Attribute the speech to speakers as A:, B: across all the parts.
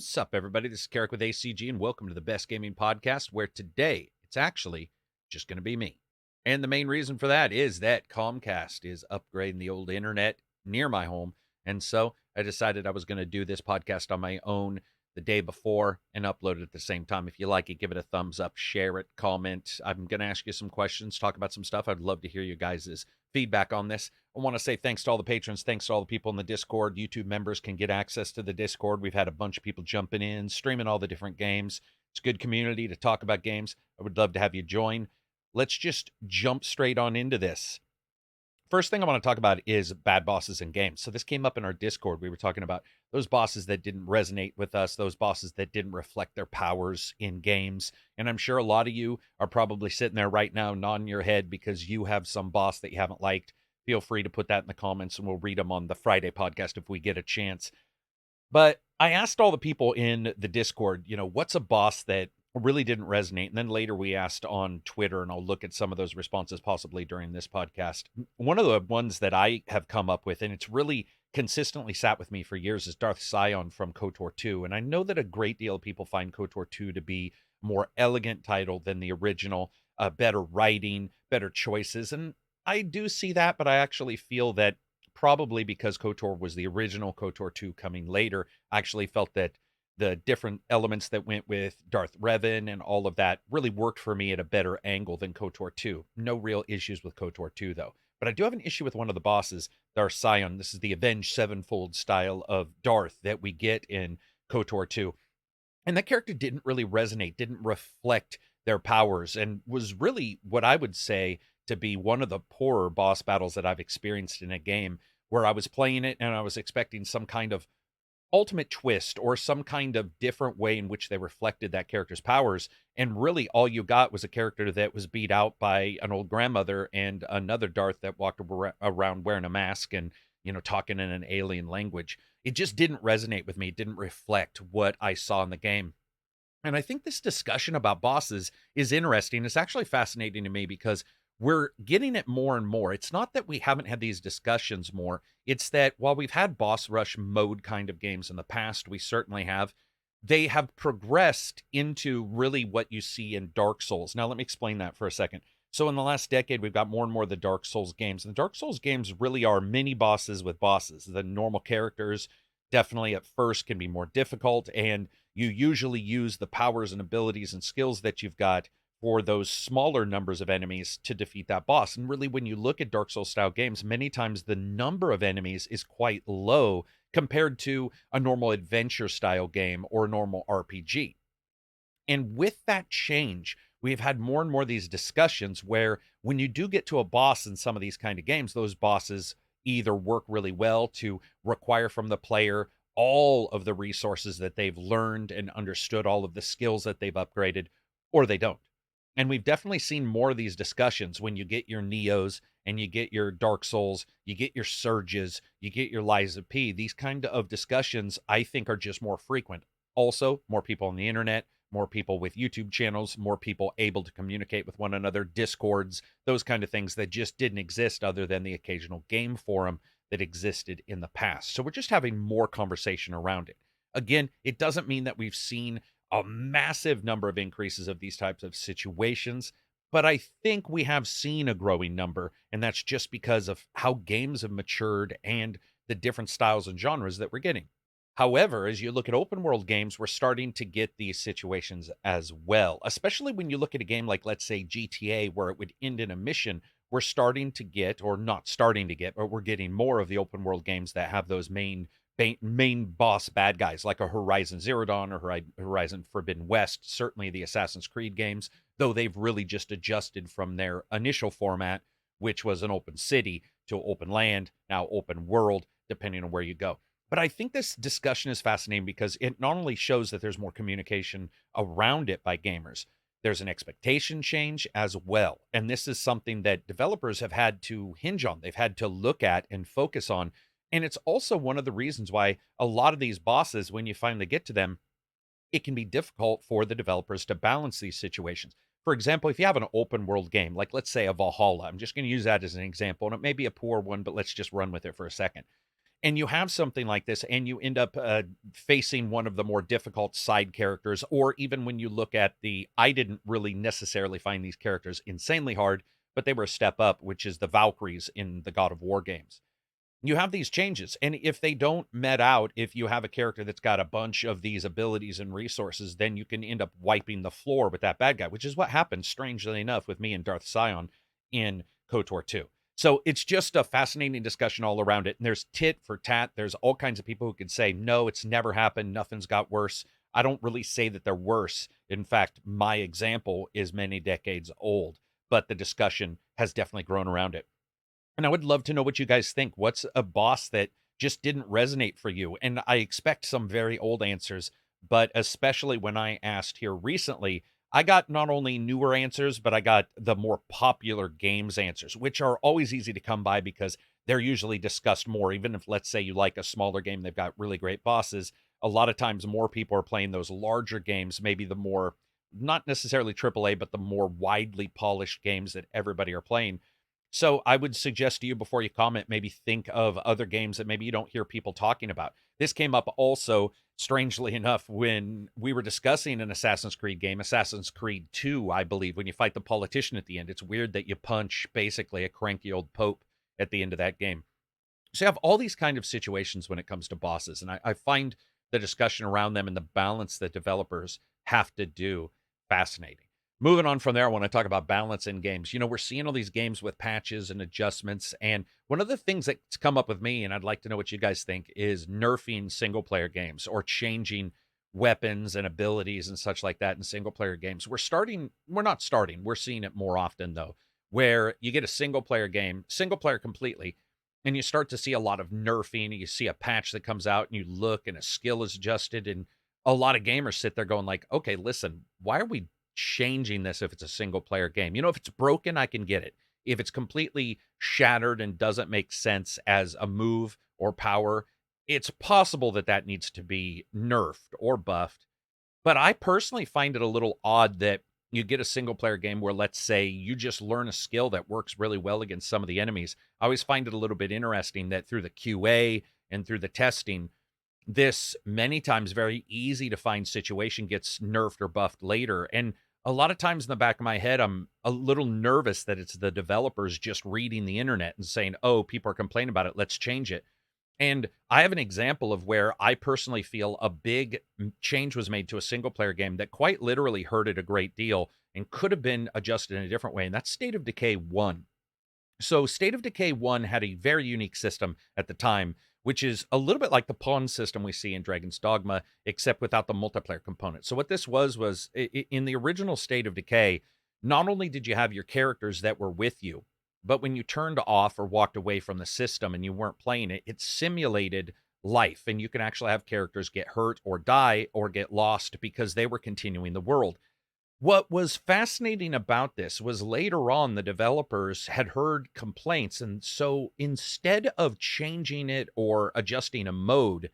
A: What's up, everybody? This is Karak with ACG, and welcome to the Best Gaming Podcast, where today it's actually just going to be me. And the main reason for that is that Comcast is upgrading the old internet near my home. And so I decided I was going to do this podcast on my own the day before and upload it at the same time. If you like it, give it a thumbs up, share it, comment. I'm going to ask you some questions, talk about some stuff. I'd love to hear you guys' feedback on this. I want to say thanks to all the patrons. Thanks to all the people in the Discord. YouTube members can get access to the Discord. We've had a bunch of people jumping in, streaming all the different games. It's a good community to talk about games. I would love to have you join. Let's just jump straight on into this. First thing I want to talk about is bad bosses in games. So this came up in our Discord. We were talking about those bosses that didn't resonate with us, those bosses that didn't reflect their powers in games. And I'm sure a lot of you are probably sitting there right now nodding your head because you have some boss that you haven't liked. Feel free to put that in the comments and we'll read them on the Friday podcast if we get a chance. But I asked all the people in the Discord, what's a boss that really didn't resonate? And then later we asked on Twitter, and I'll look at some of those responses possibly during this podcast. One of the ones that I have come up with, and it's really consistently sat with me for years, is Darth Sion from KOTOR 2. And I know that a great deal of people find KOTOR 2 to be a more elegant title than the original, better writing, better choices. And I do see that, but I actually feel that probably because KOTOR was the original, KOTOR 2 coming later, I actually felt that the different elements that went with Darth Revan and all of that really worked for me at a better angle than KOTOR 2. No real issues with KOTOR 2, though. But I do have an issue with one of the bosses, Darth Sion. This is the Avenged Sevenfold style of Darth that we get in KOTOR 2. And that character didn't really resonate, didn't reflect their powers, and was really what I would say to be one of the poorer boss battles that I've experienced in a game, where I was playing it and I was expecting some kind of ultimate twist or some kind of different way in which they reflected that character's powers. And really all you got was a character that was beat out by an old grandmother and another Darth that walked around wearing a mask and, talking in an alien language. It just didn't resonate with me. It didn't reflect what I saw in the game. And I think this discussion about bosses is interesting. It's actually fascinating to me because we're getting it more and more. It's not that we haven't had these discussions more. It's that while we've had boss rush mode kind of games in the past, we certainly have, they have progressed into really what you see in Dark Souls. Now, let me explain that for a second. So in the last decade, we've got more and more of the Dark Souls games. And the Dark Souls games really are mini bosses with bosses. The normal characters definitely at first can be more difficult, and you usually use the powers and abilities and skills that you've got for those smaller numbers of enemies to defeat that boss. And really, when you look at Dark Souls style games, many times the number of enemies is quite low compared to a normal adventure style game or a normal RPG. And with that change, we've had more and more of these discussions where when you do get to a boss in some of these kind of games, those bosses either work really well to require from the player all of the resources that they've learned and understood, all of the skills that they've upgraded, or they don't. And we've definitely seen more of these discussions when you get your Neos and you get your Dark Souls, you get your Surges, you get your Lies of P. These kind of discussions, I think, are just more frequent. Also, more people on the internet, more people with YouTube channels, more people able to communicate with one another, Discords, those kind of things that just didn't exist other than the occasional game forum that existed in the past. So we're just having more conversation around it. Again, it doesn't mean that we've seen a massive number of increases of these types of situations, but I think we have seen a growing number, and that's just because of how games have matured and the different styles and genres that we're getting. However, as you look at open world games, we're starting to get these situations as well, especially when you look at a game like, let's say, GTA, where it would end in a mission. We're starting to get, or not starting to get, but we're getting more of the open world games that have those main boss bad guys, like a Horizon Zero Dawn or Horizon Forbidden West. Certainly the Assassin's Creed games, though they've really just adjusted from their initial format, which was an open city, to open land, now open world, depending on where you go. But I think this discussion is fascinating because it not only shows that there's more communication around it by gamers, there's an expectation change as well. And this is something that developers have had to hinge on. They've had to look at and focus on. And it's also one of the reasons why a lot of these bosses, when you finally get to them, it can be difficult for the developers to balance these situations. For example, if you have an open world game, like let's say a Valhalla, I'm just going to use that as an example, and it may be a poor one, but let's just run with it for a second. and you have something like this, and you end up facing one of the more difficult side characters, or even when you look at I didn't really necessarily find these characters insanely hard, but they were a step up, which is the Valkyries in the God of War games. You have these changes, and if they don't met out, if you have a character that's got a bunch of these abilities and resources, then you can end up wiping the floor with that bad guy, which is what happened, strangely enough, with me and Darth Sion in KOTOR 2. So it's just a fascinating discussion all around it. And there's tit for tat. There's all kinds of people who could say, no, it's never happened. Nothing's got worse. I don't really say that they're worse. In fact, my example is many decades old, but the discussion has definitely grown around it. And I would love to know what you guys think. What's a boss that just didn't resonate for you? And I expect some very old answers, but especially when I asked here recently, I got not only newer answers, but I got the more popular games answers, which are always easy to come by because they're usually discussed more. Even if, let's say, you like a smaller game, they've got really great bosses. A lot of times more people are playing those larger games, maybe the more, not necessarily AAA, but the more widely polished games that everybody are playing. So I would suggest to you, before you comment, maybe think of other games that maybe you don't hear people talking about. This came up also, strangely enough, when we were discussing an Assassin's Creed game, Assassin's Creed 2, I believe, when you fight the politician at the end. It's weird that you punch basically a cranky old pope at the end of that game. So you have all these kind of situations when it comes to bosses, and I find the discussion around them and the balance that developers have to do fascinating. Moving on from there, I want to talk about balance in games. We're seeing all these games with patches and adjustments, and one of the things that's come up with me, and I'd like to know what you guys think, is nerfing single-player games or changing weapons and abilities and such like that in single-player games. We're seeing it more often, though, where you get a single-player game, single-player completely, and you start to see a lot of nerfing, and you see a patch that comes out, and you look, and a skill is adjusted, and a lot of gamers sit there going like, okay, listen, why are we changing this if it's a single player game? If it's broken, I can get it. If it's completely shattered and doesn't make sense as a move or power, it's possible that needs to be nerfed or buffed. But I personally find it a little odd that you get a single player game where, let's say, you just learn a skill that works really well against some of the enemies. I always find it a little bit interesting that through the QA and through the testing, this many times very easy to find situation gets nerfed or buffed later. And a lot of times in the back of my head, I'm a little nervous that it's the developers just reading the internet and saying, oh, people are complaining about it, let's change it. And I have an example of where I personally feel a big change was made to a single player game that quite literally hurt it a great deal and could have been adjusted in a different way. And that's State of Decay 1. So State of Decay 1 had a very unique system at the time, which is a little bit like the pawn system we see in Dragon's Dogma, except without the multiplayer component. So what this was in the original State of Decay, not only did you have your characters that were with you, but when you turned off or walked away from the system and you weren't playing it, it simulated life. And you can actually have characters get hurt or die or get lost because they were continuing the world. What was fascinating about this was later on, the developers had heard complaints. And so instead of changing it or adjusting a mode,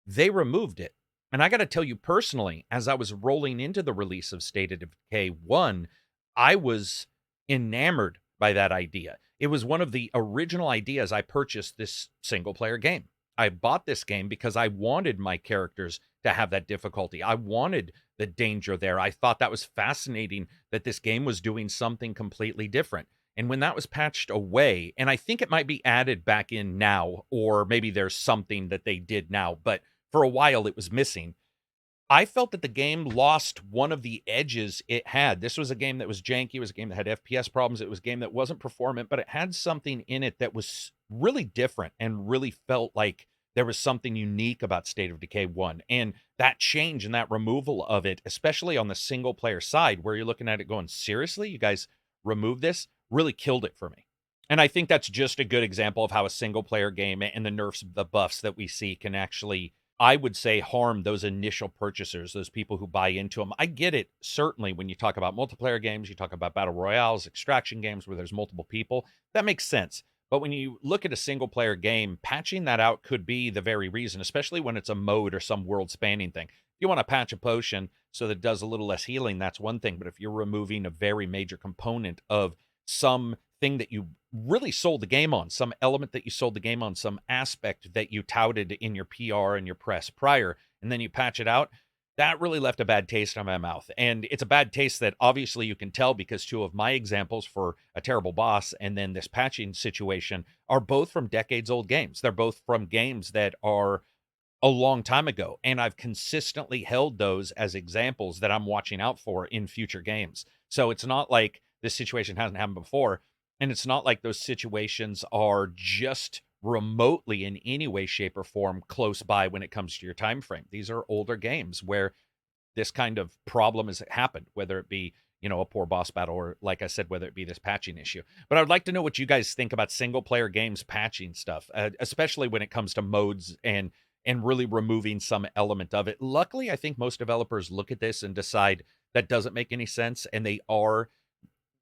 A: they removed it. And I got to tell you personally, as I was rolling into the release of State of Decay 1, I was enamored by that idea. It was one of the original ideas I purchased this single player game. I bought this game because I wanted my characters to have that difficulty. I wanted the danger there. I thought that was fascinating that this game was doing something completely different. And when that was patched away, and I think it might be added back in now, or maybe there's something that they did now, but for a while it was missing. I felt that the game lost one of the edges it had. This was a game that was janky. It was a game that had FPS problems. It was a game that wasn't performant, but it had something in it that was really different and really felt like there was something unique about State of Decay 1. And that change and that removal of it, especially on the single player side, where you're looking at it going, seriously, you guys remove this, really killed it for me. And I think that's just a good example of how a single player game and the nerfs, the buffs that we see can actually, I would say, harm those initial purchasers, those people who buy into them. I get it, certainly, when you talk about multiplayer games, you talk about battle royales, extraction games where there's multiple people. That makes sense. But when you look at a single player game, patching that out could be the very reason, especially when it's a mode or some world spanning thing. If you want to patch a potion so that it does a little less healing, that's one thing. But if you're removing a very major component of something thing that you really sold the game on, some element that you sold the game on, some aspect that you touted in your PR and your press prior, and then you patch it out, that really left a bad taste in my mouth. And it's a bad taste that obviously you can tell because two of my examples for a terrible boss and then this patching situation are both from decades old games. They're both from games that are a long time ago. And I've consistently held those as examples that I'm watching out for in future games. So it's not like this situation hasn't happened before. And it's not like those situations are just remotely in any way, shape, or form close by when it comes to your time frame. These are older games where this kind of problem has happened, whether it be, a poor boss battle or, like I said, whether it be this patching issue. But I'd like to know what you guys think about single player games patching stuff, especially when it comes to modes and really removing some element of it. Luckily, I think most developers look at this and decide that doesn't make any sense, and they are,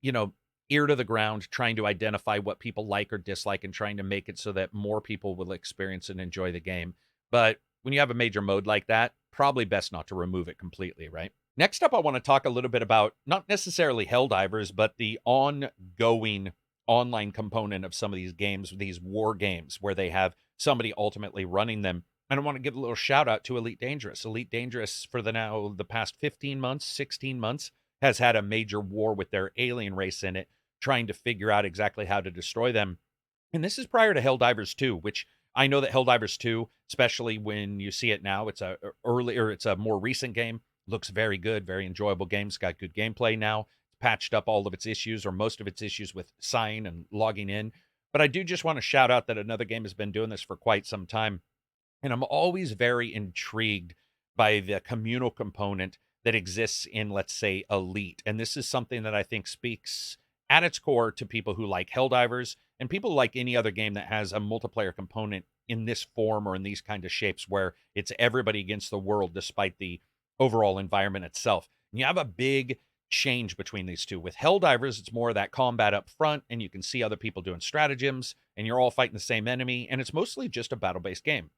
A: you know, ear to the ground, trying to identify what people like or dislike and trying to make it so that more people will experience and enjoy the game. But when you have a major mode like that, probably best not to remove it completely, right? Next up, I want to talk a little bit about not necessarily Helldivers, but the ongoing online component of some of these games, these war games, where they have somebody ultimately running them. And I want to give a little shout out to Elite Dangerous. Elite Dangerous, for the past 15 months, 16 months, has had a major war with their alien race in it, trying to figure out exactly how to destroy them. And this is prior to Helldivers 2, which I know that Helldivers 2, especially when you see it now, it's a more recent game, looks very good, very enjoyable game. It's got good gameplay now. It's patched up all of its issues or most of its issues with sign and logging in. But I do just want to shout out that another game has been doing this for quite some time. And I'm always very intrigued by the communal component that exists in, let's say, Elite. And this is something that I think speaks at its core to people who like Helldivers and people who like any other game that has a multiplayer component in this form or in these kind of shapes where it's everybody against the world despite the overall environment itself. And you have a big change between these two. With Helldivers, it's more of that combat up front, and you can see other people doing stratagems, and you're all fighting the same enemy, and it's mostly just a battle-based game.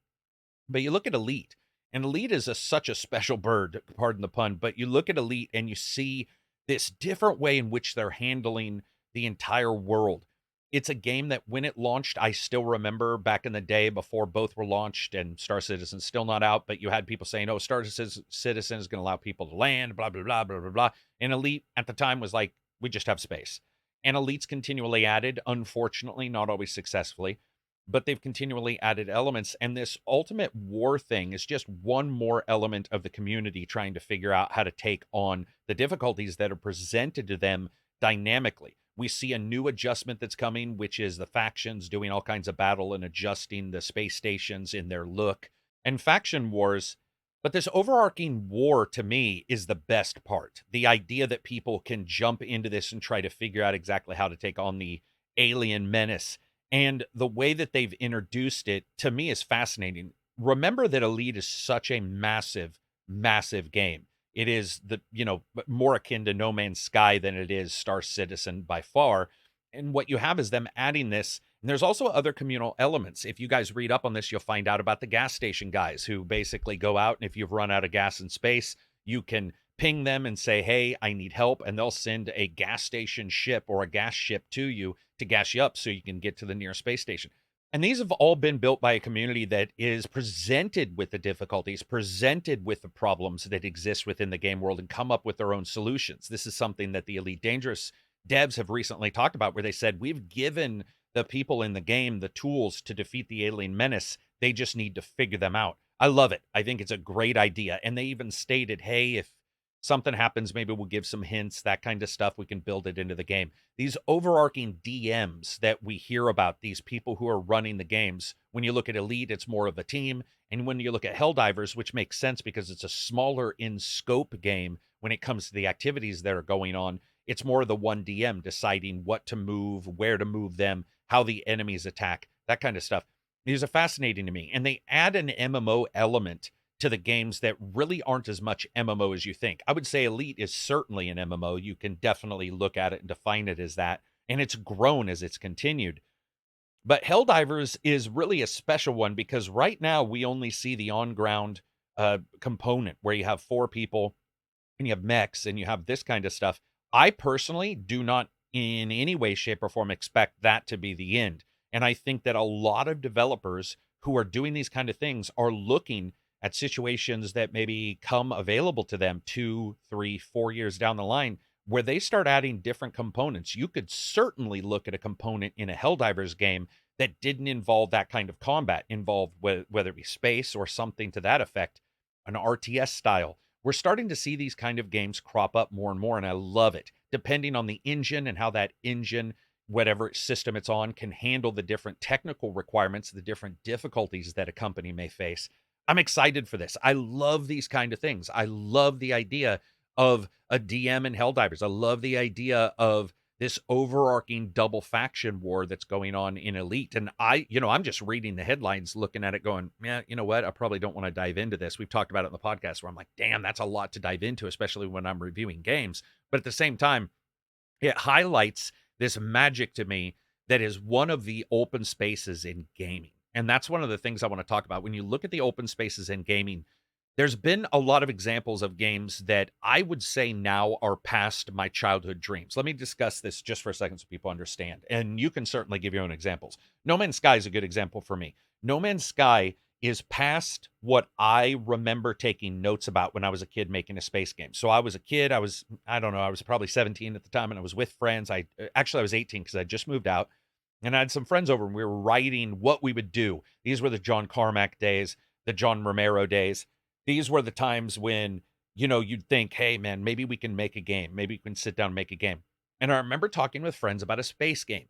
A: But you look at Elite, and Elite is such a special bird, pardon the pun, but you look at Elite and you see this different way in which they're handling the entire world. It's a game that when it launched, I still remember back in the day before both were launched and Star Citizen's still not out, but you had people saying, oh, Star Citizen is going to allow people to land, blah, blah, blah, blah, blah, blah. And Elite at the time was like, we just have space. And Elite's continually added, unfortunately, not always successfully, but they've continually added elements. And this ultimate war thing is just one more element of the community trying to figure out how to take on the difficulties that are presented to them dynamically. We see a new adjustment that's coming, which is the factions doing all kinds of battle and adjusting the space stations in their look and faction wars. But this overarching war, to me, is the best part. The idea that people can jump into this and try to figure out exactly how to take on the alien menace. And the way that they've introduced it, to me, is fascinating. Remember that Elite is such a massive, massive game. It is more akin to No Man's Sky than it is Star Citizen by far. And what you have is them adding this. And there's also other communal elements. If you guys read up on this, you'll find out about the gas station guys who basically go out, and if you've run out of gas in space, you can ping them and say, hey, I need help. And they'll send a gas station ship or a gas ship to you to gas you up so you can get to the nearest space station. And these have all been built by a community that is presented with the difficulties, presented with the problems that exist within the game world, and come up with their own solutions. This is something that the Elite Dangerous devs have recently talked about, where they said, we've given the people in the game the tools to defeat the alien menace. They just need to figure them out. I love it. I think it's a great idea. And they even stated, hey, if something happens, maybe we'll give some hints, that kind of stuff. We can build it into the game. These overarching DMs that we hear about, these people who are running the games, when you look at Elite, it's more of a team. And when you look at Helldivers, which makes sense because it's a smaller in scope game when it comes to the activities that are going on, it's more of the one DM deciding what to move, where to move them, how the enemies attack, that kind of stuff. These are fascinating to me. And they add an MMO element to the games that really aren't as much MMO as you think. I would say Elite is certainly an MMO. You can definitely look at it and define it as that. And it's grown as it's continued. But Helldivers is really a special one because right now we only see the on-ground component where you have 4 people and you have mechs and you have this kind of stuff. I personally do not in any way, shape, or form expect that to be the end. And I think that a lot of developers who are doing these kind of things are looking at situations that maybe come available to them 2, 3, 4 years down the line, where they start adding different components. You could certainly look at a component in a Helldivers game that didn't involve that kind of combat, involved whether it be space or something to that effect, an RTS style. We're starting to see these kind of games crop up more and more, and I love it. Depending on the engine and how that engine, whatever system it's on, can handle the different technical requirements, the different difficulties that a company may face. I'm excited for this. I love these kind of things. I love the idea of a DM in Helldivers. I love the idea of this overarching double faction war that's going on in Elite. And I'm just reading the headlines, looking at it going, yeah, you know what? I probably don't want to dive into this. We've talked about it in the podcast where I'm like, damn, that's a lot to dive into, especially when I'm reviewing games. But at the same time, it highlights this magic to me that is one of the open spaces in gaming. And that's one of the things I want to talk about. When you look at the open spaces in gaming, there's been a lot of examples of games that I would say now are past my childhood dreams. Let me discuss this just for a second so people understand. And you can certainly give your own examples. No Man's Sky is a good example for me. No Man's Sky is past what I remember taking notes about when I was a kid making a space game. So I was a kid. I was probably 17 at the time, and I was with friends. I was 18 because I just moved out. And I had some friends over, and we were writing what we would do. These were the John Carmack days, the John Romero days. These were the times when, you'd think, hey, man, maybe we can make a game. Maybe we can sit down and make a game. And I remember talking with friends about a space game.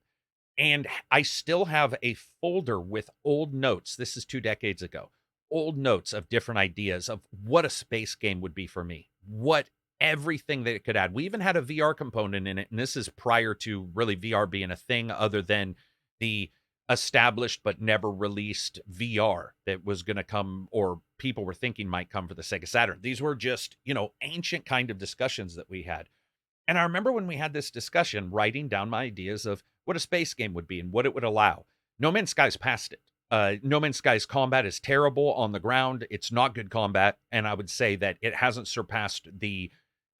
A: And I still have a folder with old notes. This is 2 decades ago. Old notes of different ideas of what a space game would be for me. What everything that it could add. We even had a VR component in it. And this is prior to really VR being a thing other than the established but never released VR that was going to come, or people were thinking might come, for the Sega Saturn. These were just, ancient kind of discussions that we had. And I remember when we had this discussion, writing down my ideas of what a space game would be and what it would allow. No Man's Sky's past it. No Man's Sky's combat is terrible on the ground. It's not good combat. And I would say that it hasn't surpassed the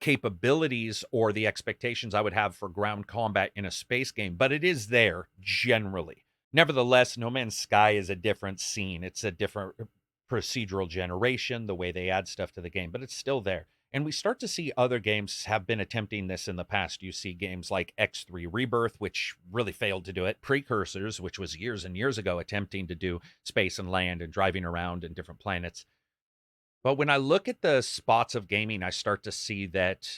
A: capabilities or the expectations I would have for ground combat in a space game, but it is there generally. Nevertheless, No Man's Sky is a different scene. It's a different procedural generation, the way they add stuff to the game, but it's still there. And we start to see other games have been attempting this in the past. You see games like X3 Rebirth, which really failed to do it. Precursors, which was years and years ago, attempting to do space and land and driving around in different planets. But when I look at the spots of gaming, I start to see that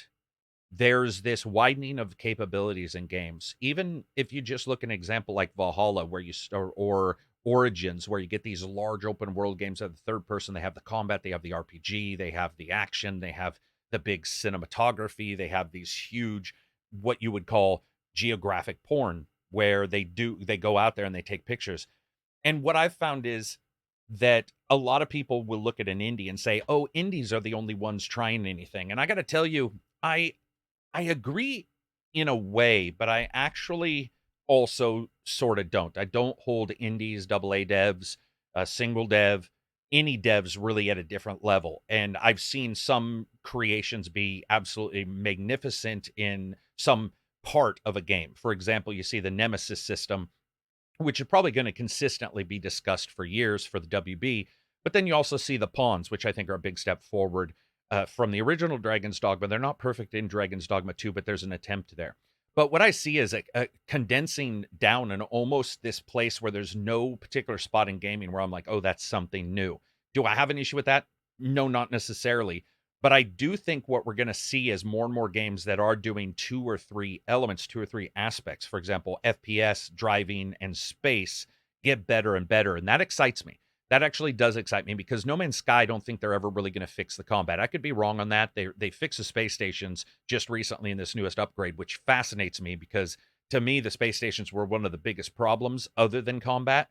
A: there's this widening of capabilities in games. Even if you just look at an example like Valhalla, where you start, or Origins, where you get these large open world games of the third person. They have the combat, they have the RPG, they have the action, they have the big cinematography, they have these huge, what you would call geographic porn, where they go out there and they take pictures. And what I've found is that a lot of people will look at an indie and say, oh, indies are the only ones trying anything. And I got to tell you, I agree in a way, but I actually also sort of don't. I don't hold indies, AA devs, single dev, any devs really at a different level. And I've seen some creations be absolutely magnificent in some part of a game. For example, you see the Nemesis system, which is probably going to consistently be discussed for years for the WB. But then you also see the Pawns, which I think are a big step forward from the original Dragon's Dogma. They're not perfect in Dragon's Dogma 2, but there's an attempt there. But what I see is a condensing down and almost this place where there's no particular spot in gaming where I'm like, oh, that's something new. Do I have an issue with that? No, not necessarily. But I do think what we're going to see is more and more games that are doing 2 or 3 elements, 2 or 3 aspects. For example, FPS, driving, and space get better and better. And that excites me. That actually does excite me, because No Man's Sky, I don't think they're ever really going to fix the combat. I could be wrong on that. They fixed the space stations just recently in this newest upgrade, which fascinates me, because to me, the space stations were one of the biggest problems other than combat.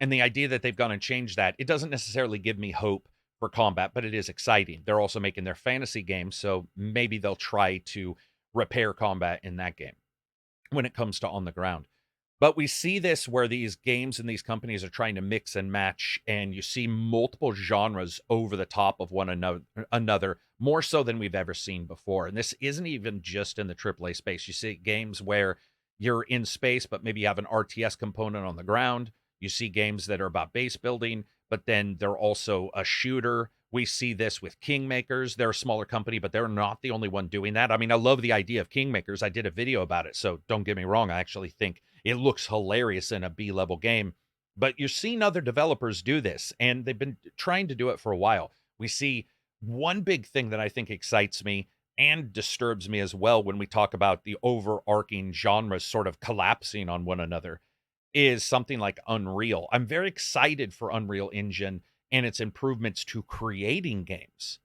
A: And the idea that they've gone and changed that, it doesn't necessarily give me hope for combat, but it is exciting. They're also making their fantasy game, so maybe they'll try to repair combat in that game when it comes to on the ground. But we see this where these games and these companies are trying to mix and match, and you see multiple genres over the top of one another, more so than we've ever seen before. And this isn't even just in the AAA space. You see games where you're in space, but maybe you have an RTS component on the ground. You see games that are about base building, but then they're also a shooter. We see this with Kingmakers. They're a smaller company, but they're not the only one doing that. I mean, I love the idea of Kingmakers. I did a video about it, so don't get me wrong. I actually think it looks hilarious in a B-level game. But you're seeing other developers do this, and they've been trying to do it for a while. We see one big thing that I think excites me and disturbs me as well when we talk about the overarching genres sort of collapsing on one another is something like Unreal. I'm very excited for Unreal Engine and its improvements to creating games,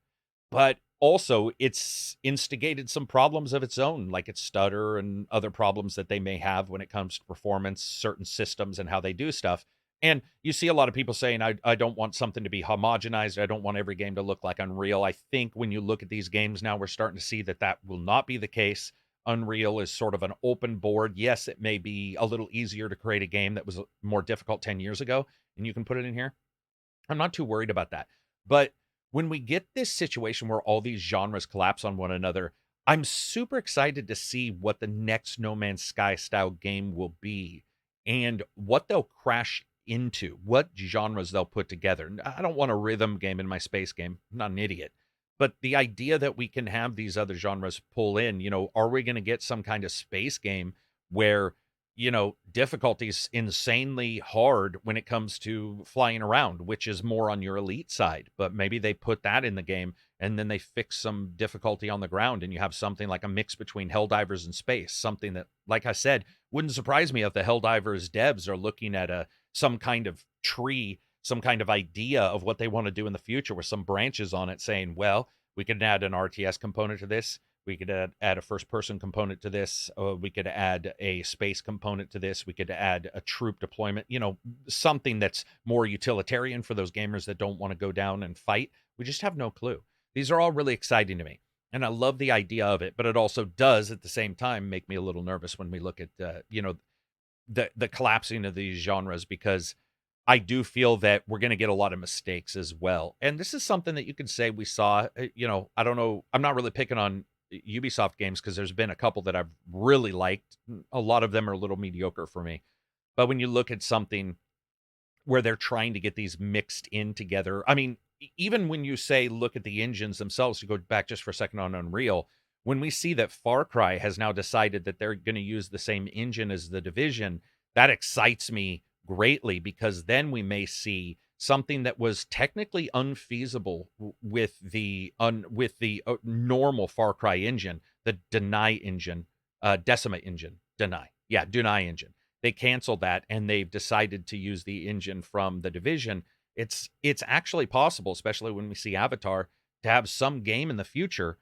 A: but also it's instigated some problems of its own, like its stutter and other problems that they may have when it comes to performance, certain systems, and how they do stuff. And you see a lot of people saying, I don't want something to be homogenized. I don't want every game to look like Unreal. I think when you look at these games now, we're starting to see that that will not be the case. Unreal is sort of an open board. Yes, it may be a little easier to create a game that was more difficult 10 years ago, and you can put it in here. I'm not too worried about that. But when we get this situation where all these genres collapse on one another, I'm super excited to see what the next No Man's Sky style game will be and what they'll crash into, what genres they'll put together. I don't want a rhythm game in my space game. I'm not an idiot. But the idea that we can have these other genres pull in, are we going to get some kind of space game where difficulty's insanely hard when it comes to flying around, which is more on your elite side. But maybe they put that in the game and then they fix some difficulty on the ground and you have something like a mix between Helldivers and space, something that, like I said, wouldn't surprise me if the Helldivers devs are looking at some kind of tree, some kind of idea of what they want to do in the future with some branches on it saying, well, we could add an RTS component to this. We could add a first-person component to this. We could add a space component to this. We could add a troop deployment, something that's more utilitarian for those gamers that don't want to go down and fight. We just have no clue. These are all really exciting to me, and I love the idea of it, but it also does, at the same time, make me a little nervous when we look at, the collapsing of these genres, because I do feel that we're going to get a lot of mistakes as well. And this is something that you can say we saw, I don't know. I'm not really picking on Ubisoft games because there's been a couple that I've really liked. A lot of them are a little mediocre for me. But when you look at something where they're trying to get these mixed in together, I mean, even when you say look at the engines themselves, to go back just for a second on Unreal, when we see that Far Cry has now decided that they're going to use the same engine as The Division, that excites me greatly, because then we may see something that was technically unfeasible with the normal Far Cry engine, the Deny engine, Decima engine, Deny engine. They canceled that and they've decided to use the engine from The Division. It's actually possible, especially when we see Avatar, to have some game in the future,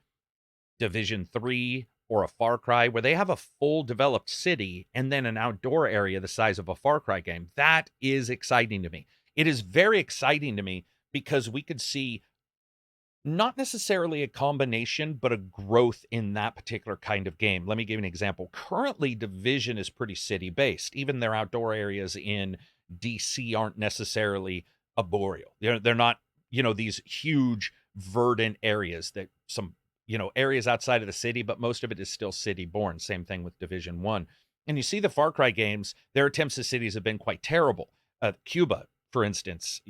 A: Division 3 or a Far Cry, where they have a full developed city and then an outdoor area the size of a Far Cry game. That is exciting to me. It is very exciting to me because we could see not necessarily a combination, but a growth in that particular kind of game. Let me give you an example. Currently, Division is pretty city-based. Even their outdoor areas in DC aren't necessarily arboreal. They're not, these huge verdant areas that some, areas outside of the city, but most of it is still city-born. Same thing with Division 1. And you see the Far Cry games, their attempts at cities have been quite terrible. Cuba, for instance,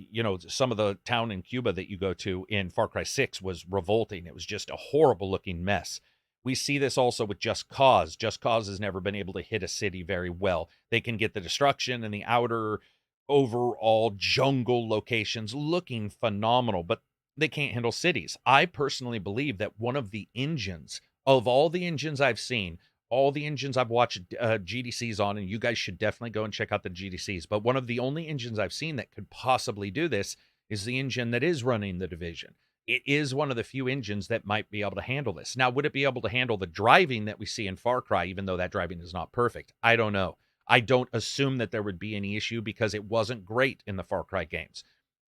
A: some of the town in Cuba that you go to in Far Cry 6 was revolting. It was just a horrible looking mess. We see this also with Just Cause. Just Cause has never been able to hit a city very well. They can get the destruction and the outer overall jungle locations looking phenomenal, but they can't handle cities. I personally believe that one of the engines, of all the engines I've seen, all the engines I've watched GDCs on, and you guys should definitely go and check out the GDCs, but one of the only engines I've seen that could possibly do this is the engine that is running The Division. It is one of the few engines that might be able to handle this. Now, would it be able to handle the driving that we see in Far Cry, even though that driving is not perfect? I don't know. I don't assume that there would be any issue because it wasn't great in the Far Cry games.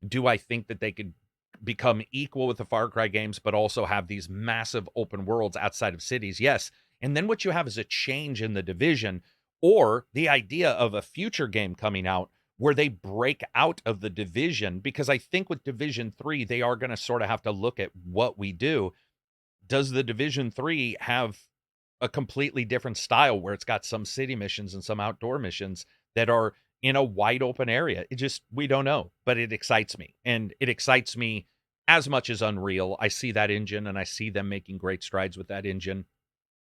A: Do I think that they could become equal with the Far Cry games, but also have these massive open worlds outside of cities? Yes. And then what you have is a change in The Division or the idea of a future game coming out where they break out of the division, because I think with Division 3, they are going to sort of have to look at what we do. Does the Division 3 have a completely different style where it's got some city missions and some outdoor missions that are in a wide open area? It just, we don't know, but it excites me. And it excites me as much as Unreal. I see that engine and I see them making great strides with that engine.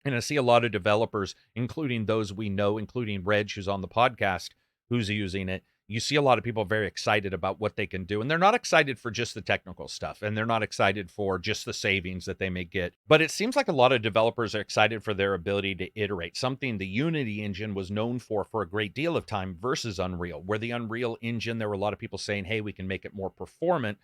A: And I see a lot of developers, including those we know, including Reg, who's on the podcast, who's using it. You see a lot of people very excited about what they can do. And they're not excited for just the technical stuff. And they're not excited for just the savings that they may get. But it seems like a lot of developers are excited for their ability to iterate, something the Unity engine was known for a great deal of time versus Unreal, where the Unreal engine, there were a lot of people saying, hey, we can make it more performant.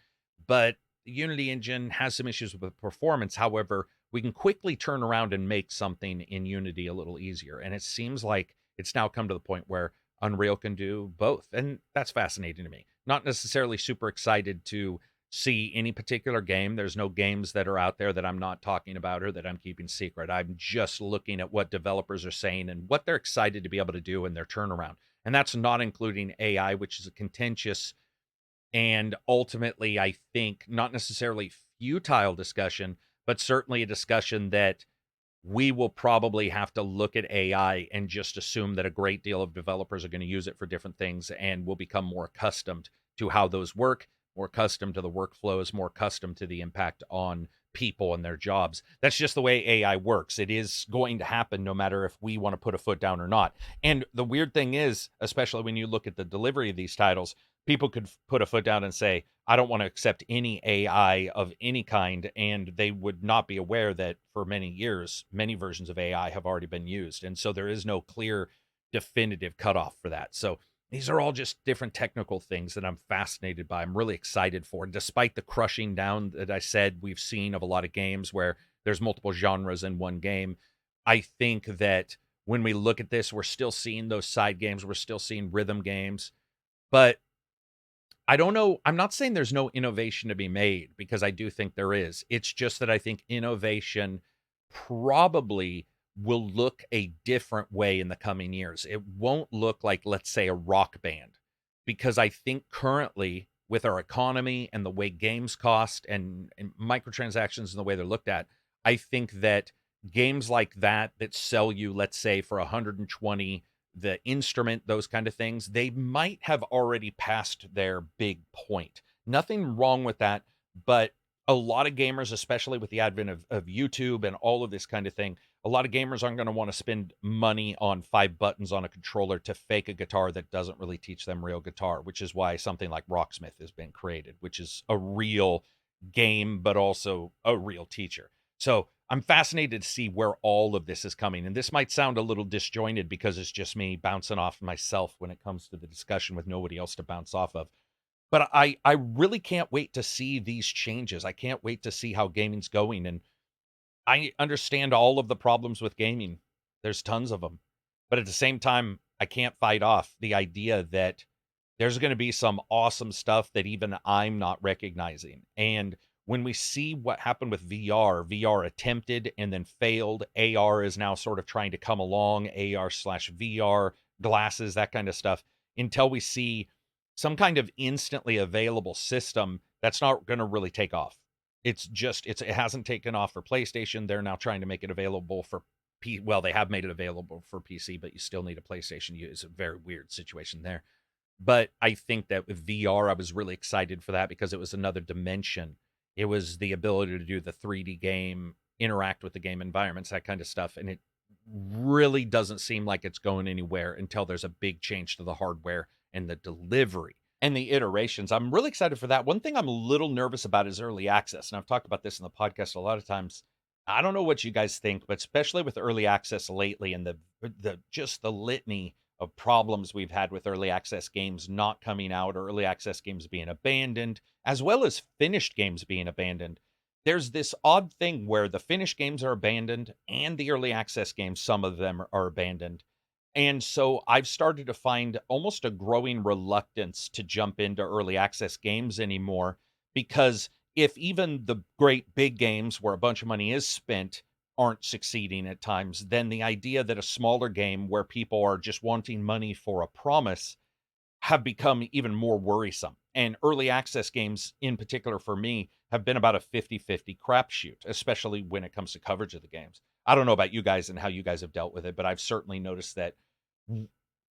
A: But the Unity engine has some issues with performance. However, we can quickly turn around and make something in Unity a little easier. And it seems like it's now come to the point where Unreal can do both. And that's fascinating to me. Not necessarily super excited to see any particular game. There's no games that are out there that I'm not talking about or that I'm keeping secret. I'm just looking at what developers are saying and what they're excited to be able to do in their turnaround. And that's not including AI, which is a contentious and ultimately, I think, not necessarily futile discussion, but certainly a discussion that we will probably have to look at AI and just assume that a great deal of developers are going to use it for different things, and will become more accustomed to how those work, more accustomed to the workflows, more accustomed to the impact on people and their jobs. That's just the way AI works. It is going to happen no matter if we want to put a foot down or not. And the weird thing is, especially when you look at the delivery of these titles, people could put a foot down and say, I don't want to accept any AI of any kind. And they would not be aware that for many years, many versions of AI have already been used. And so there is no clear, definitive cutoff for that. So these are all just different technical things that I'm fascinated by. I'm really excited for. And despite the crushing down that I said we've seen of a lot of games where there's multiple genres in one game, I think that when we look at this, we're still seeing those side games. We're still seeing rhythm games. But I don't know. I'm not saying there's no innovation to be made, because I do think there is. It's just that I think innovation probably will look a different way in the coming years. It won't look like, let's say, a rock band, because I think currently with our economy and the way games cost and microtransactions and the way they're looked at, I think that games like that sell you, let's say, for 120, the instrument, those kind of things, they might have already passed their big point. Nothing wrong with that, but a lot of gamers, especially with the advent of YouTube and all of this kind of thing, a lot of gamers aren't going to want to spend money on 5 buttons on a controller to fake a guitar that doesn't really teach them real guitar, which is why something like Rocksmith has been created, which is a real game, but also a real teacher. So I'm fascinated to see where all of this is coming. And this might sound a little disjointed because it's just me bouncing off myself when it comes to the discussion with nobody else to bounce off of. But I really can't wait to see these changes. I can't wait to see how gaming's going. And I understand all of the problems with gaming. There's tons of them. But at the same time, I can't fight off the idea that there's going to be some awesome stuff that even I'm not recognizing. And when we see what happened with VR attempted and then failed. AR is now sort of trying to come along, AR/VR, glasses, that kind of stuff, until we see some kind of instantly available system that's not going to really take off. It hasn't taken off for PlayStation. They're now trying to make it available for well, they have made it available for PC, but you still need a PlayStation. It's a very weird situation there. But I think that with VR, I was really excited for that because it was another dimension. It was the ability to do the 3D game, interact with the game environments, that kind of stuff. And it really doesn't seem like it's going anywhere until there's a big change to the hardware and the delivery and the iterations. I'm really excited for that. One thing I'm a little nervous about is early access. And I've talked about this in the podcast a lot of times. I don't know what you guys think, but especially with early access lately and the litany of problems we've had with early access games not coming out, or early access games being abandoned, as well as finished games being abandoned. There's this odd thing where the finished games are abandoned and the early access games, some of them are abandoned. And so I've started to find almost a growing reluctance to jump into early access games anymore, because if even the great big games where a bunch of money is spent aren't succeeding at times, then the idea that a smaller game where people are just wanting money for a promise have become even more worrisome. And early access games, in particular for me, have been about a 50-50 crapshoot, especially when it comes to coverage of the games. I don't know about you guys and how you guys have dealt with it, but I've certainly noticed that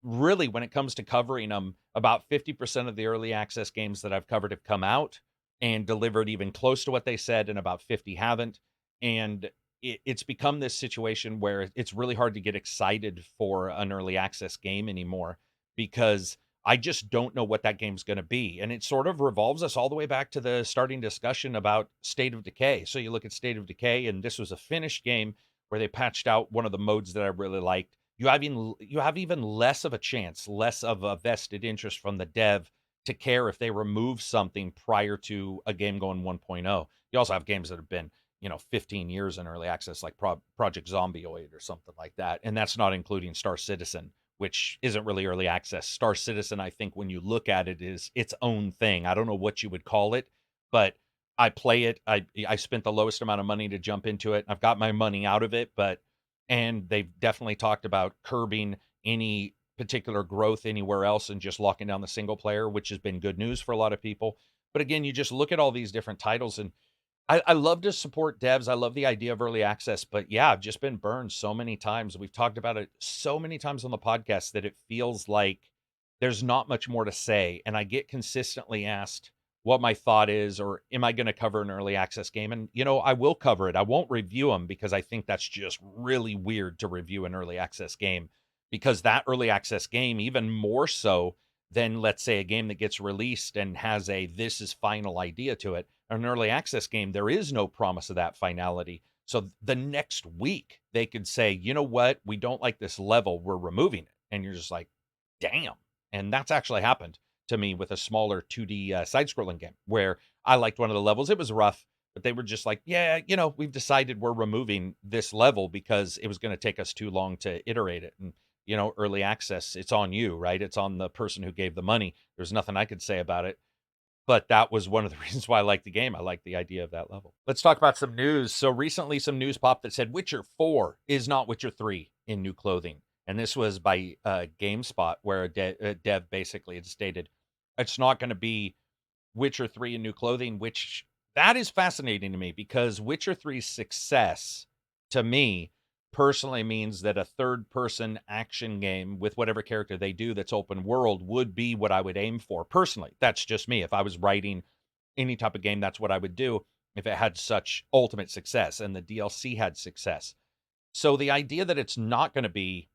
A: really when it comes to covering them, about 50% of the early access games that I've covered have come out and delivered even close to what they said, and about 50 haven't. And it's become this situation where it's really hard to get excited for an early access game anymore because I just don't know what that game's going to be. And it sort of revolves us all the way back to the starting discussion about State of Decay. So you look at State of Decay, and this was a finished game where they patched out one of the modes that I really liked. You have even less of a chance, less of a vested interest from the dev to care if they remove something prior to a game going 1.0. You also have games that have been 15 years in early access, like Project Zombioid or something like that. And that's not including Star Citizen, which isn't really early access. Star Citizen, I think when you look at it, is its own thing. I don't know what you would call it, but I play it. I spent the lowest amount of money to jump into it. I've got my money out of it, and they've definitely talked about curbing any particular growth anywhere else and just locking down the single player, which has been good news for a lot of people. But again, you just look at all these different titles, and I love to support devs. I love the idea of early access, but yeah, I've just been burned so many times. We've talked about it so many times on the podcast that it feels like there's not much more to say. And I get consistently asked what my thought is, or am I going to cover an early access game? And, I will cover it. I won't review them because I think that's just really weird to review an early access game, because that early access game, even more so than, let's say, a game that gets released and has a this is final idea to it. An early access game, there is no promise of that finality. So the next week, they could say, you know what, we don't like this level, we're removing it. And you're just like, damn. And that's actually happened to me with a smaller 2D side-scrolling game where I liked one of the levels. It was rough, but they were just like, yeah, we've decided we're removing this level because it was going to take us too long to iterate it. And early access, it's on you, right? It's on the person who gave the money. There's nothing I could say about it. But that was one of the reasons why I liked the game. I liked the idea of that level. Let's talk about some news. So recently, some news popped that said Witcher 4 is not Witcher 3 in new clothing. And this was by GameSpot, where a dev basically had stated it's not going to be Witcher 3 in new clothing, which that is fascinating to me because Witcher 3's success, to me, personally means that a third-person action game with whatever character they do that's open world would be what I would aim for. Personally, that's just me. If I was writing any type of game, that's what I would do if it had such ultimate success and the DLC had success. So the idea that it's not going to be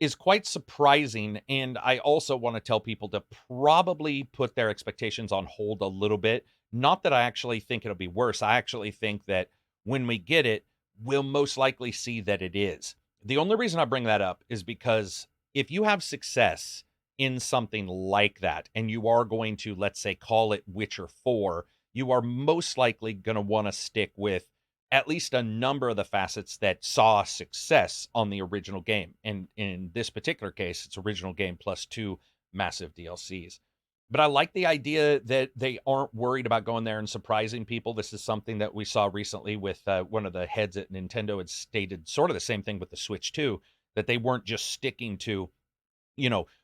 A: is quite surprising, and I also want to tell people to probably put their expectations on hold a little bit. Not that I actually think it'll be worse. I actually think that when we get it, we'll most likely see that it is. The only reason I bring that up is because if you have success in something like that, and you are going to, let's say, call it Witcher 4, you are most likely going to want to stick with at least a number of the facets that saw success on the original game. And in this particular case, it's original game plus 2 massive DLCs. But I like the idea that they aren't worried about going there and surprising people. This is something that we saw recently with one of the heads at Nintendo had stated sort of the same thing with the Switch 2, that they weren't just sticking to,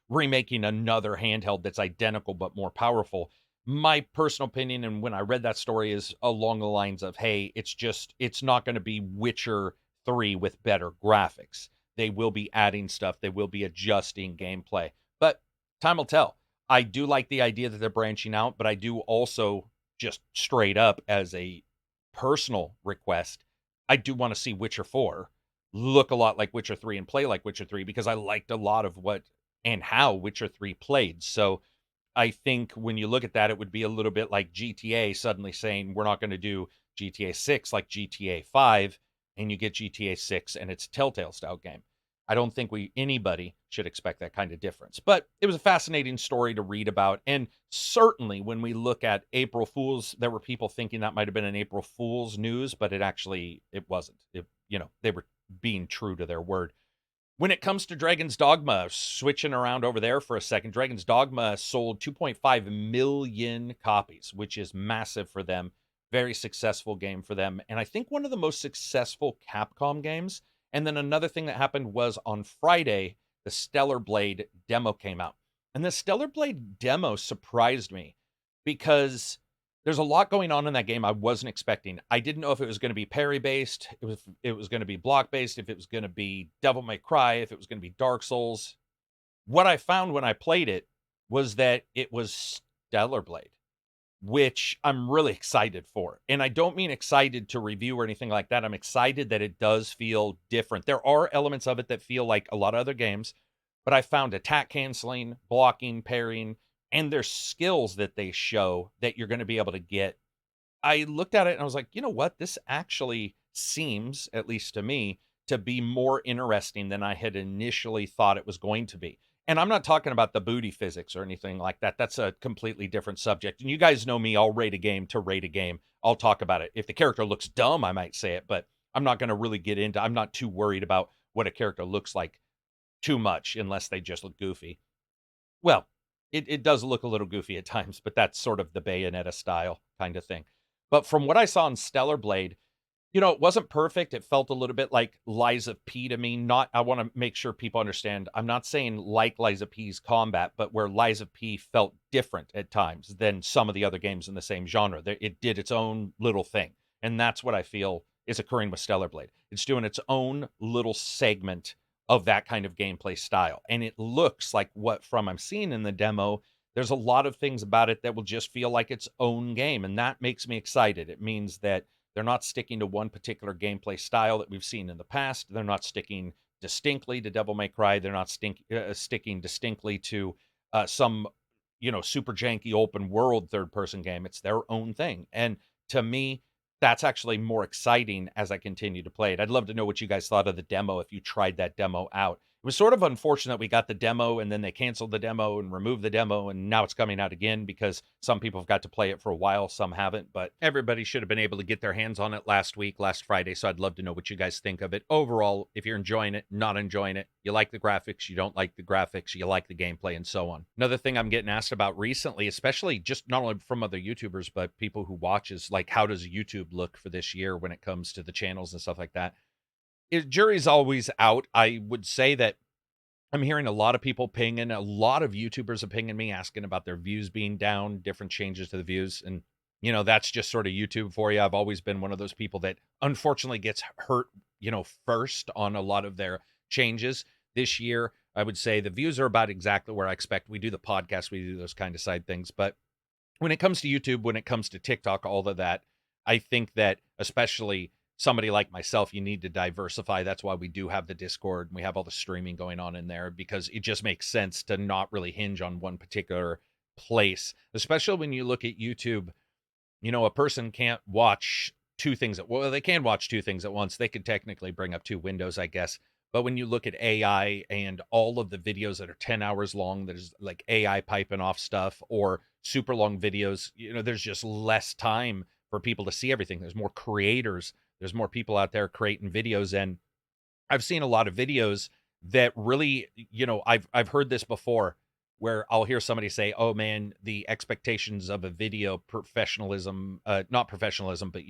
A: remaking another handheld that's identical but more powerful. My personal opinion, and when I read that story, is along the lines of, hey, it's not going to be Witcher 3 with better graphics. They will be adding stuff. They will be adjusting gameplay. But time will tell. I do like the idea that they're branching out, but I do also, just straight up as a personal request, I do want to see Witcher 4 look a lot like Witcher 3 and play like Witcher 3, because I liked a lot of what and how Witcher 3 played. So I think when you look at that, it would be a little bit like GTA suddenly saying we're not going to do GTA 6 like GTA 5, and you get GTA 6 and it's a Telltale style game. I don't think anybody should expect that kind of difference. But it was a fascinating story to read about. And certainly when we look at April Fools, there were people thinking that might have been an April Fool's news, but it wasn't. They were being true to their word. When it comes to Dragon's Dogma, switching around over there for a second, Dragon's Dogma sold 2.5 million copies, which is massive for them. Very successful game for them. And I think one of the most successful Capcom games. And then another thing that happened was on Friday, the Stellar Blade demo came out. And the Stellar Blade demo surprised me because there's a lot going on in that game I wasn't expecting. I didn't know if it was going to be parry based, it was going to be block based, if it was going to be Devil May Cry, if it was going to be Dark Souls. What I found when I played it was that it was Stellar Blade, which I'm really excited for. And I don't mean excited to review or anything like that. I'm excited that it does feel different. There are elements of it that feel like a lot of other games, but I found attack canceling, blocking, parrying, and there's skills that they show that you're going to be able to get. I looked at it and I was like, you know what? This actually seems, at least to me, to be more interesting than I had initially thought it was going to be. And I'm not talking about the booty physics or anything like that. That's a completely different subject. And you guys know me, I'll rate a game to rate a game. I'll talk about it. If the character looks dumb, I might say it, but I'm not going to really get into, I'm not too worried about what a character looks like too much unless they just look goofy. Well, it does look a little goofy at times, but that's sort of the Bayonetta style kind of thing. But from what I saw in Stellar Blade, it wasn't perfect. It felt a little bit like Lies of P to me. I want to make sure people understand. I'm not saying like Lies of P's combat, but where Lies of P felt different at times than some of the other games in the same genre. It did its own little thing. And that's what I feel is occurring with Stellar Blade. It's doing its own little segment of that kind of gameplay style. And it looks like what from I'm seeing in the demo, there's a lot of things about it that will just feel like its own game. And that makes me excited. It means that they're not sticking to one particular gameplay style that we've seen in the past. They're not sticking distinctly to Devil May Cry. They're not sticking distinctly to some, super janky open world third-person game. It's their own thing. And to me, that's actually more exciting as I continue to play it. I'd love to know what you guys thought of the demo if you tried that demo out. It was sort of unfortunate we got the demo and then they canceled the demo and removed the demo, and now it's coming out again because some people have got to play it for a while, some haven't, but everybody should have been able to get their hands on it last Friday, so I'd love to know what you guys think of it. Overall, if you're enjoying it, not enjoying it, you like the graphics, you don't like the graphics, you like the gameplay, and so on. Another thing I'm getting asked about recently, especially just not only from other YouTubers, but people who watch, is like, how does YouTube look for this year when it comes to the channels and stuff like that? Jury's always out. I would say that I'm hearing a lot of people pinging, a lot of YouTubers are pinging me, asking about their views being down, different changes to the views. And, that's just sort of YouTube for you. I've always been one of those people that unfortunately gets hurt, first on a lot of their changes. This year, I would say the views are about exactly where I expect. We do the podcast, we do those kind of side things. But when it comes to YouTube, when it comes to TikTok, all of that, I think that especially somebody like myself, you need to diversify. That's why we do have the Discord and we have all the streaming going on in there, because it just makes sense to not really hinge on one particular place, especially when you look at YouTube. A person can't watch two things they can watch two things at once. They could technically bring up two windows, I guess. But when you look at AI and all of the videos that are 10 hours long, there's like AI piping off stuff, or super long videos, there's just less time for people to see everything. There's more creators. There's more people out there creating videos. And I've seen a lot of videos that really, I've heard this before, where I'll hear somebody say, oh man, the expectations of a video professionalism, not professionalism, but,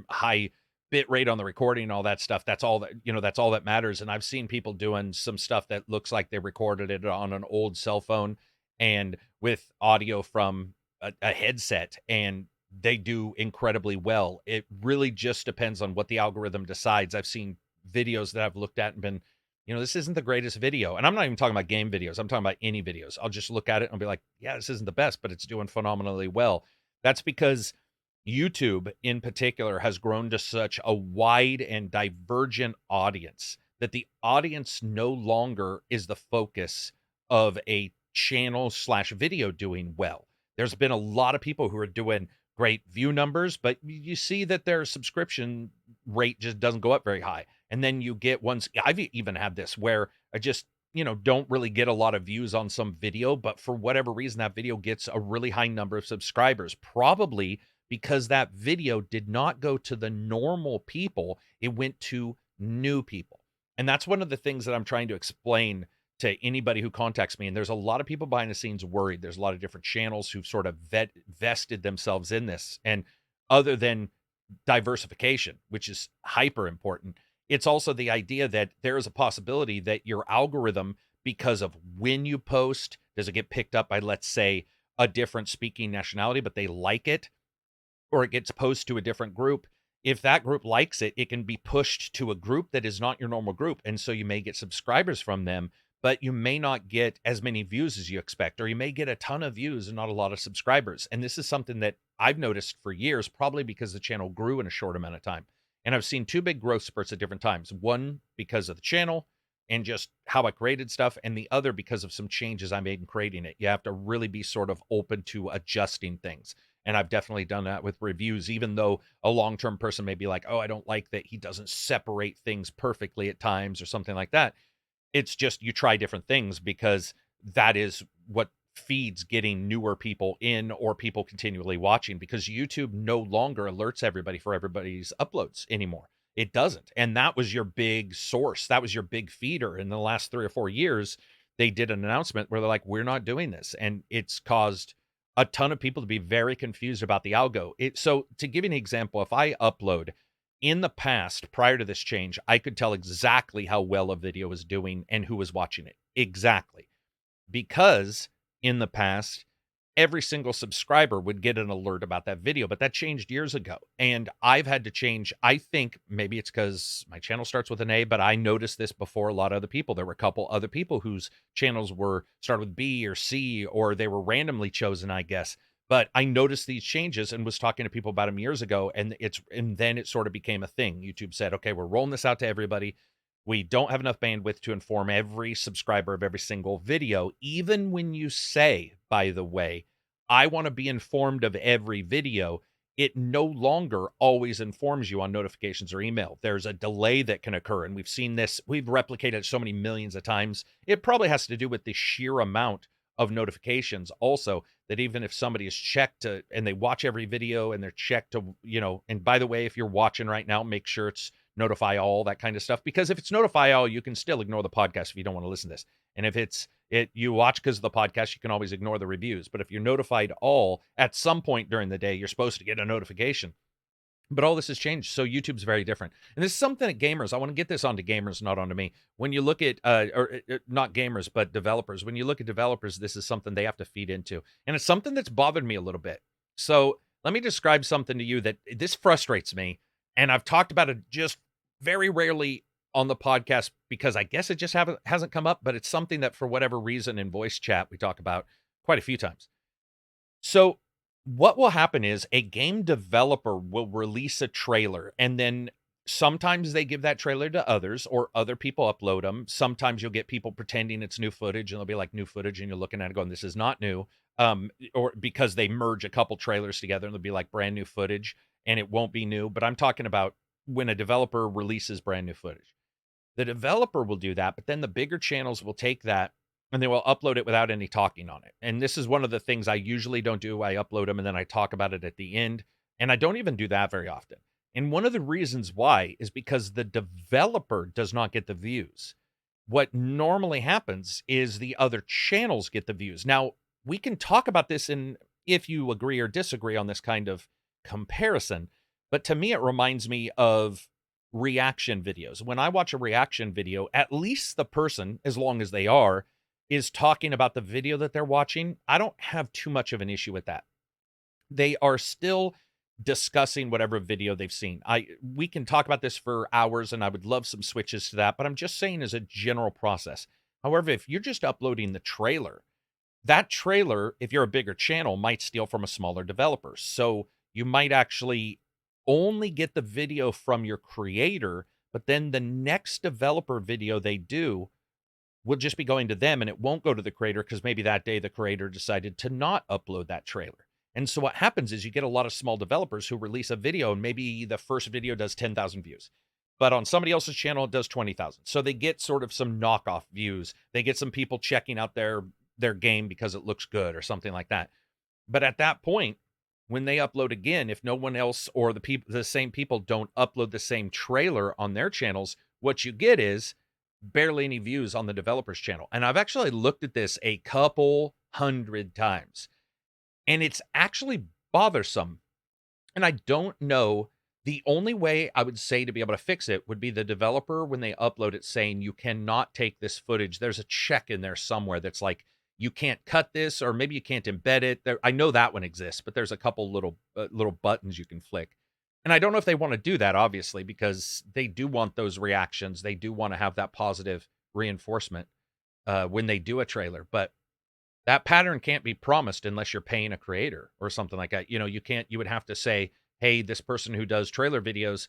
A: high bit rate on the recording and all that stuff. That's all that matters. And I've seen people doing some stuff that looks like they recorded it on an old cell phone and with audio from a headset, and they do incredibly well. It really just depends on what the algorithm decides. I've seen videos that I've looked at and been, this isn't the greatest video. And I'm not even talking about game videos. I'm talking about any videos. I'll just look at it and be like, yeah, this isn't the best, but it's doing phenomenally well. That's because YouTube in particular has grown to such a wide and divergent audience that the audience no longer is the focus of a channel / video doing well. There's been a lot of people who are doing great view numbers, but you see that their subscription rate just doesn't go up very high. And then you get ones, I've even had this where I just, don't really get a lot of views on some video, but for whatever reason, that video gets a really high number of subscribers, probably because that video did not go to the normal people. It went to new people. And that's one of the things that I'm trying to explain to anybody who contacts me. And there's a lot of people behind the scenes worried. There's a lot of different channels who've sort of vested themselves in this. And other than diversification, which is hyper important. It's also the idea that there is a possibility that your algorithm, because of when you post, does it get picked up by, let's say, a different speaking nationality, but they like it, or it gets posted to a different group. If that group likes it, it can be pushed to a group that is not your normal group. And so you may get subscribers from them, but you may not get as many views as you expect, or you may get a ton of views and not a lot of subscribers. And this is something that I've noticed for years, probably because the channel grew in a short amount of time. And I've seen two big growth spurts at different times. One because of the channel and just how I created stuff, and the other because of some changes I made in creating it. You have to really be sort of open to adjusting things. And I've definitely done that with reviews, even though a long-term person may be like, oh, I don't like that he doesn't separate things perfectly at times or something like that. It's just you try different things because that is what feeds getting newer people in or people continually watching, because YouTube no longer alerts everybody for everybody's uploads anymore. It doesn't. And that was your big source. That was your big feeder. In the last 3 or 4 years, they did an announcement where they're like, we're not doing this. And it's caused a ton of people to be very confused about the algo. So to give you an example, if I upload in the past, prior to this change, I could tell exactly how well a video was doing and who was watching it. Exactly. Because in the past, every single subscriber would get an alert about that video, but that changed years ago. And I've had to change. I think maybe it's because my channel starts with an A, but I noticed this before a lot of other people. There were a couple other people whose channels were started with B or C, or they were randomly chosen, I guess. But I noticed these changes and was talking to people about them years ago, and then it sort of became a thing. YouTube said, okay, we're rolling this out to everybody. We don't have enough bandwidth to inform every subscriber of every single video, even when you say, by the way, I want to be informed of every video. It no longer always informs you on notifications or email. There's a delay that can occur, and we've seen this. We've replicated it so many millions of times. It probably has to do with the sheer amount of notifications also, that even if somebody is checked to, and they watch every video and they're checked to, and by the way, if you're watching right now, make sure it's notify all, that kind of stuff, because if it's notify all, you can still ignore the podcast if you don't want to listen to this. And if you watch because of the podcast, you can always ignore the reviews. But if you're notified all, at some point during the day, you're supposed to get a notification. But all this has changed, so YouTube's very different. And this is something that gamers, I want to get this onto gamers, not onto me. When you look at, not gamers, but developers, when you look at developers, this is something they have to feed into. And it's something that's bothered me a little bit. So let me describe something to you that this frustrates me. And I've talked about it just very rarely on the podcast because I guess it just hasn't come up, but it's something that for whatever reason in voice chat, we talk about quite a few times. So what will happen is a game developer will release a trailer, and then sometimes they give that trailer to others, or other people upload them. Sometimes you'll get people pretending it's new footage, and they'll be like new footage, and you're looking at it going, this is not new. Or because they merge a couple trailers together and they'll be like brand new footage, and it won't be new. But I'm talking about when a developer releases brand new footage. The developer will do that, but then the bigger channels will take that and they will upload it without any talking on it. And this is one of the things I usually don't do. I upload them and then I talk about it at the end. And I don't even do that very often. And one of the reasons why is because the developer does not get the views. What normally happens is the other channels get the views. Now, we can talk about this in if you agree or disagree on this kind of comparison. But to me, it reminds me of reaction videos. When I watch a reaction video, at least the person, as long as they are, is talking about the video that they're watching. I don't have too much of an issue with that. They are still discussing whatever video they've seen. We can talk about this for hours, and I would love some switches to that, but I'm just saying as a general process. However, if you're just uploading the trailer, that trailer, if you're a bigger channel, might steal from a smaller developer. So you might actually only get the video from your creator, but then the next developer video they do will just be going to them, and it won't go to the creator because maybe that day the creator decided to not upload that trailer. And so what happens is you get a lot of small developers who release a video, and maybe the first video does 10,000 views, but on somebody else's channel, it does 20,000. So they get sort of some knockoff views. They get some people checking out their game because it looks good or something like that. But at that point, when they upload again, if no one else or the same people don't upload the same trailer on their channels, what you get is barely any views on the developer's channel. And I've actually looked at this a couple hundred times, and it's actually bothersome And I don't know. The only way I would say to be able to fix it would be the developer when they upload it saying you cannot take this footage. There's a check in there somewhere that's like you can't cut this, or maybe you can't embed it. There, I know that one exists, but there's a couple little buttons you can flick. And I don't know if they want to do that, obviously, because they do want those reactions. They do want to have that positive reinforcement when they do a trailer. But that pattern can't be promised unless you're paying a creator or something like that. You can't, you would have to say, hey, this person who does trailer videos,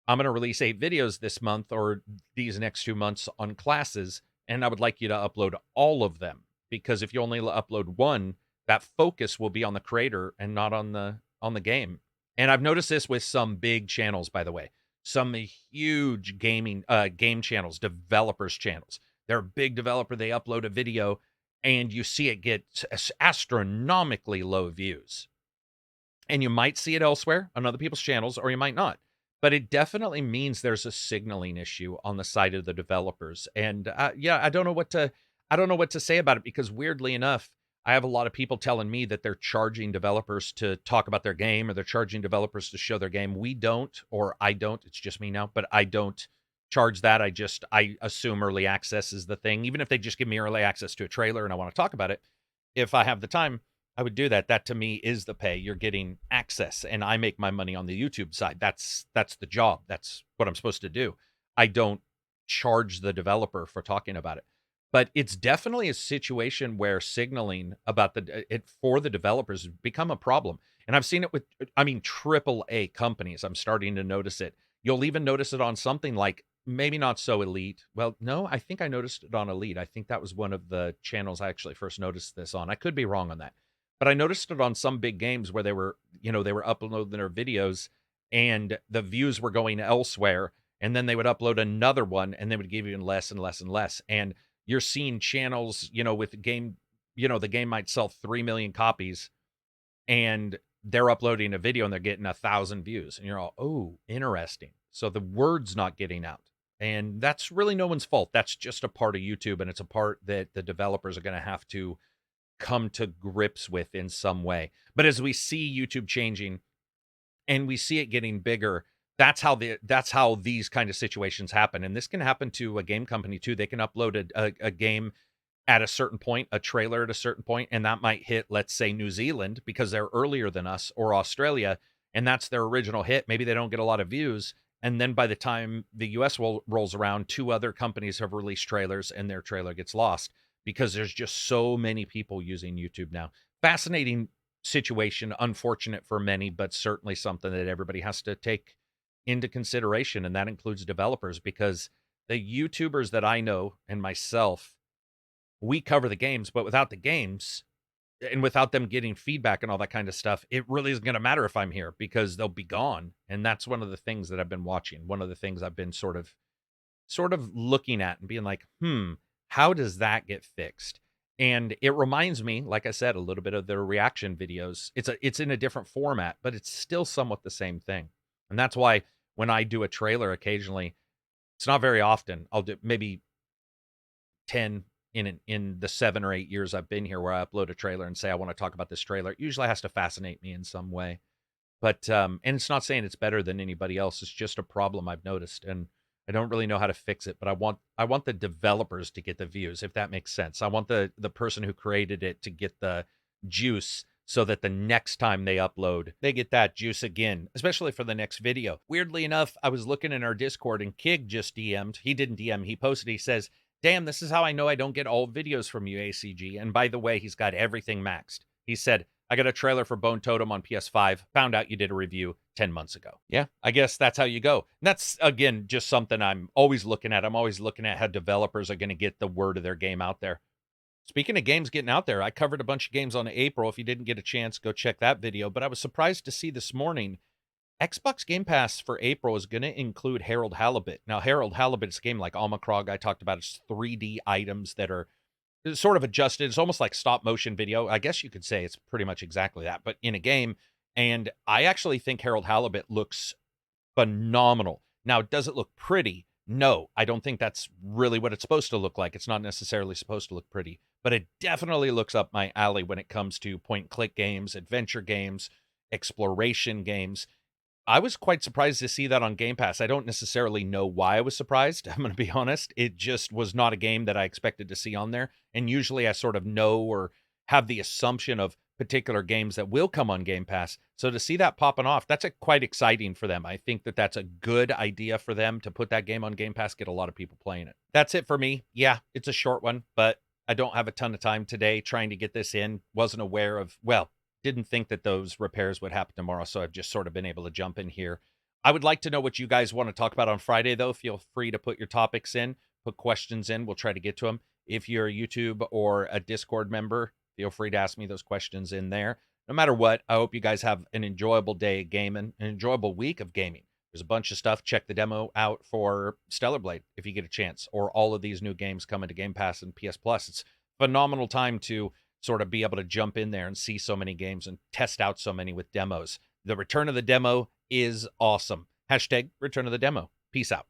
A: I'm going to release 8 videos this month or these next 2 months on classes, and I would like you to upload all of them. Because if you only upload one, that focus will be on the creator and not on the game. And I've noticed this with some big channels, by the way. Some huge game channels, developers channels. They're a big developer, they upload a video and you see it get astronomically low views. And you might see it elsewhere on other people's channels, or you might not. But it definitely means there's a signaling issue on the side of the developers. And yeah, I don't know what to say about it, because weirdly enough, I have a lot of people telling me that they're charging developers to talk about their game, or they're charging developers to show their game. We don't, or I don't. It's just me now, but I don't charge that. I assume early access is the thing. Even if they just give me early access to a trailer and I want to talk about it, if I have the time, I would do that. That to me is the pay. You're getting access, and I make my money on the YouTube side. That's the job. That's what I'm supposed to do. I don't charge the developer for talking about it. But it's definitely a situation where signaling about it for the developers has become a problem. And I've seen it with, I mean, triple A companies. I'm starting to notice it. You'll even notice it on something like, maybe not so Elite. Well, no, I think I noticed it on Elite. I think that was one of the channels I actually first noticed this on. I could be wrong on that. But I noticed it on some big games where they were uploading their videos and the views were going elsewhere. And then they would upload another one and they would give even less and less and less. And you're seeing channels, with the game, the game might sell 3 million copies and they're uploading a video and they're getting 1,000 views. And you're all, oh, interesting. So the word's not getting out. And that's really no one's fault. That's just a part of YouTube. And it's a part that the developers are going to have to come to grips with in some way. But as we see YouTube changing and we see it getting bigger, that's how these kind of situations happen. And this can happen to a game company too. They can upload a game at a certain point, a trailer at a certain point, and that might hit, let's say, New Zealand because they're earlier than us, or Australia, and that's their original hit. Maybe they don't get a lot of views. And then by the time the US rolls around, 2 other companies have released trailers and their trailer gets lost because there's just so many people using YouTube now. Fascinating situation, unfortunate for many, but certainly something that everybody has to take into consideration, and that includes developers, because the YouTubers that I know and myself, we cover the games, but without the games and without them getting feedback and all that kind of stuff, it really isn't going to matter if I'm here because they'll be gone. And that's one of the things that I've been watching. One of the things I've been sort of looking at and being like, how does that get fixed? And it reminds me, like I said, a little bit of their reaction videos. It's in a different format, but it's still somewhat the same thing. And that's why when I do a trailer occasionally, it's not very often. I'll do maybe 10 in the 7 or 8 years I've been here where I upload a trailer and say I want to talk about this trailer. It usually has to fascinate me in some way. But and it's not saying it's better than anybody else. It's just a problem I've noticed, and I don't really know how to fix it. But I want the developers to get the views, if that makes sense. I want the person who created it to get the juice, so that the next time they upload, they get that juice again, especially for the next video. Weirdly enough, I was looking in our Discord and Kig just DM'd. He didn't DM, he posted, he says, damn, this is how I know I don't get all videos from you, ACG. And by the way, he's got everything maxed. He said, I got a trailer for Bone Totem on PS5. Found out you did a review 10 months ago. Yeah, I guess that's how you go. And that's, again, just something I'm always looking at. I'm always looking at how developers are going to get the word of their game out there. Speaking of games getting out there, I covered a bunch of games on April. If you didn't get a chance, go check that video. But I was surprised to see this morning, Xbox Game Pass for April is going to include Harold Halibut. Now, Harold Halibut's game like Almacrog I talked about, is 3D items that are sort of adjusted. It's almost like stop motion video. I guess you could say it's pretty much exactly that, but in a game. And I actually think Harold Halibut looks phenomenal. Now, does it look pretty? No, I don't think that's really what it's supposed to look like. It's not necessarily supposed to look pretty, but it definitely looks up my alley when it comes to point-and-click games, adventure games, exploration games. I was quite surprised to see that on Game Pass. I don't necessarily know why I was surprised. I'm going to be honest. It just was not a game that I expected to see on there. And usually I sort of know or have the assumption of particular games that will come on Game Pass. So to see that popping off, that's quite exciting for them. I think that that's a good idea for them to put that game on Game Pass, get a lot of people playing it. That's it for me. Yeah, it's a short one, but I don't have a ton of time today trying to get this in. Wasn't aware of, well, didn't think that those repairs would happen tomorrow, so I've just sort of been able to jump in here. I would like to know what you guys want to talk about on Friday, though. Feel free to put your topics in, put questions in. We'll try to get to them. If you're a YouTube or a Discord member, feel free to ask me those questions in there. No matter what, I hope you guys have an enjoyable day gaming, an enjoyable week of gaming. There's a bunch of stuff. Check the demo out for Stellar Blade if you get a chance, or all of these new games coming to Game Pass and PS Plus. It's a phenomenal time to sort of be able to jump in there and see so many games and test out so many with demos. The return of the demo is awesome. Hashtag return of the demo. Peace out.